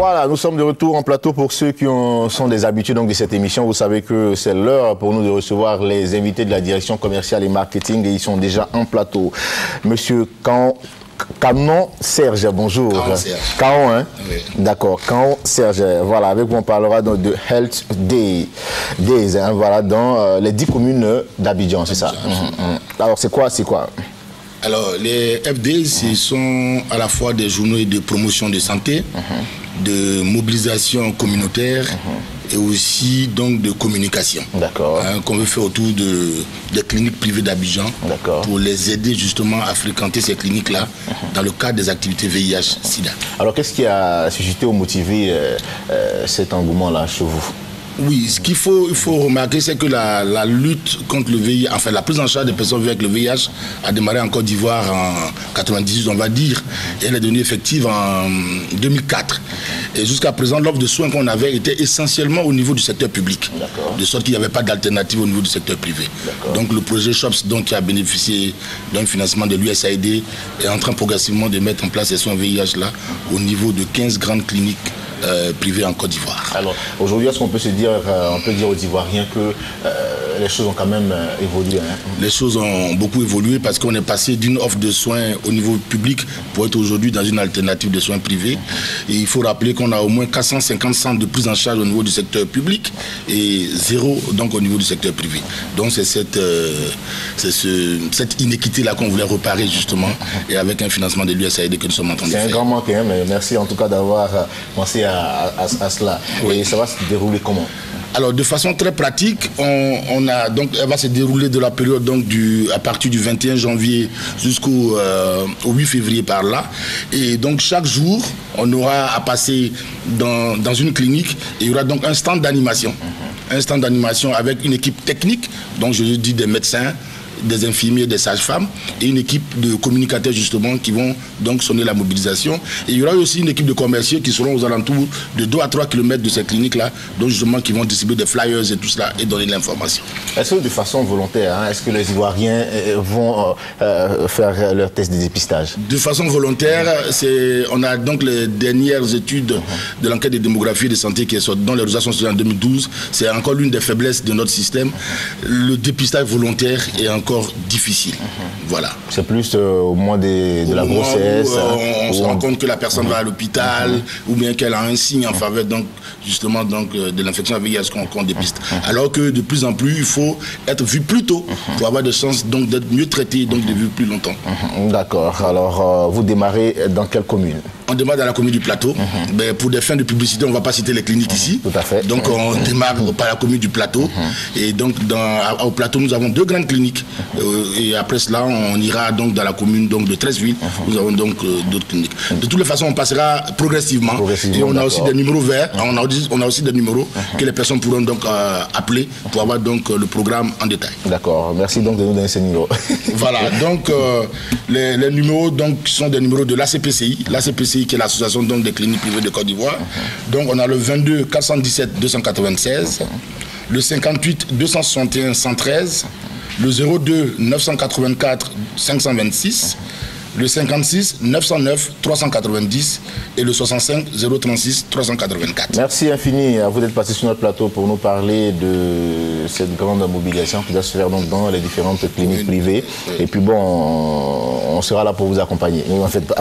Voilà, nous sommes de retour en plateau pour ceux qui sont des habitués donc, de cette émission. Vous savez que c'est l'heure pour nous de recevoir les invités de la direction commerciale et marketing et ils sont déjà en plateau. Monsieur Canon Serge, bonjour. Canon, hein? Oui. D'accord, Canon Serge. Voilà, avec vous on parlera donc de Health Days, hein, voilà, dans les 10 communes d'Abidjan, c'est ça. Alors c'est quoi? Alors, les FD, ce sont à la fois des journées de promotion de santé, de mobilisation communautaire et aussi donc de communication. D'accord. Hein, qu'on veut faire autour des cliniques privées d'Abidjan pour les aider justement à fréquenter ces cliniques-là dans le cadre des activités VIH-Sida. Alors, qu'est-ce qui a suscité ou motivé cet engouement-là chez vous? Oui, ce qu'il faut remarquer, c'est que la lutte contre le VIH, enfin la prise en charge des personnes vivant avec le VIH a démarré en Côte d'Ivoire en 98, on va dire, et elle est devenue effective en 2004. Et jusqu'à présent, l'offre de soins qu'on avait était essentiellement au niveau du secteur public, de sorte qu'il n'y avait pas d'alternative au niveau du secteur privé. Donc le projet SHOPS, donc, qui a bénéficié d'un financement de l'USAID, est en train progressivement de mettre en place ces soins VIH là au niveau de 15 grandes cliniques privées en Côte d'Ivoire. Alors aujourd'hui, est-ce qu'on peut se dire, on peut dire aux Ivoiriens que les choses ont quand même évolué, hein? Les choses ont beaucoup évolué parce qu'on est passé d'une offre de soins au niveau public pour être aujourd'hui dans une alternative de soins privés. Et il faut rappeler qu'on a au moins 450 centres de prise en charge au niveau du secteur public et 0 donc au niveau du secteur privé. Donc c'est cette inéquité-là qu'on voulait réparer justement et avec un financement de l'USAID que nous sommes en train de faire. C'est un grand manque, hein, mais merci en tout cas d'avoir pensé à cela. Oui. Et ça va se dérouler comment? Alors de façon très pratique, elle va se dérouler de la période donc à partir du 21 janvier jusqu'au 8 février par là. Et donc chaque jour, on aura à passer dans une clinique et il y aura donc un stand d'animation. Un stand d'animation avec une équipe technique, donc je dis des médecins, des infirmiers, des sages-femmes et une équipe de communicateurs justement qui vont donc sonner la mobilisation. Et il y aura aussi une équipe de commerciaux qui seront aux alentours de 2 à 3 km de ces cliniques-là, donc justement qui vont distribuer des flyers et tout cela et donner de l'information. Est-ce que de façon volontaire, hein, est-ce que les Ivoiriens vont faire leur test de dépistage? De façon volontaire, on a donc les dernières études de l'enquête de démographie et de santé qui est sortie, dont les résultats sont sortis en 2012. C'est encore l'une des faiblesses de notre système. Le dépistage volontaire est encore difficile. Voilà. C'est plus au moment de la grossesse. On se rend compte que la personne va à l'hôpital ou bien qu'elle a un signe en faveur donc, justement donc, de l'infection à VIH qu'on dépiste. Alors que de plus en plus, il faut être vu plus tôt pour avoir des chances d'être mieux traité, donc de vivre plus longtemps. D'accord. Alors, vous démarrez dans quelle commune? On démarre dans la commune du Plateau. Mais pour des fins de publicité, on ne va pas citer les cliniques ici. Tout à fait. Donc on démarre par la commune du Plateau. Et donc au Plateau, nous avons 2 grandes cliniques. Et après cela, on ira donc dans la commune donc, de Treichville. Nous avons donc d'autres cliniques. De toutes les façons, on passera progressivement. Et on a aussi des numéros verts. On a aussi des numéros que les personnes pourront donc appeler pour avoir donc le programme en détail. D'accord. Merci donc de nous donner ces numéros. Voilà. Donc les numéros donc, sont des numéros de l'ACPCI. L'ACPCI qui est l'association donc, des cliniques privées de Côte d'Ivoire. Donc on a le 22 417 296, le 58 261 113, le 02 984 526, le 56 909 390 et le 65 036 384. Merci infini à vous d'être passé sur notre plateau pour nous parler de cette grande mobilisation qui doit se faire donc dans les différentes cliniques privées. Et puis bon, on sera là pour vous accompagner, ne vous en faites pas.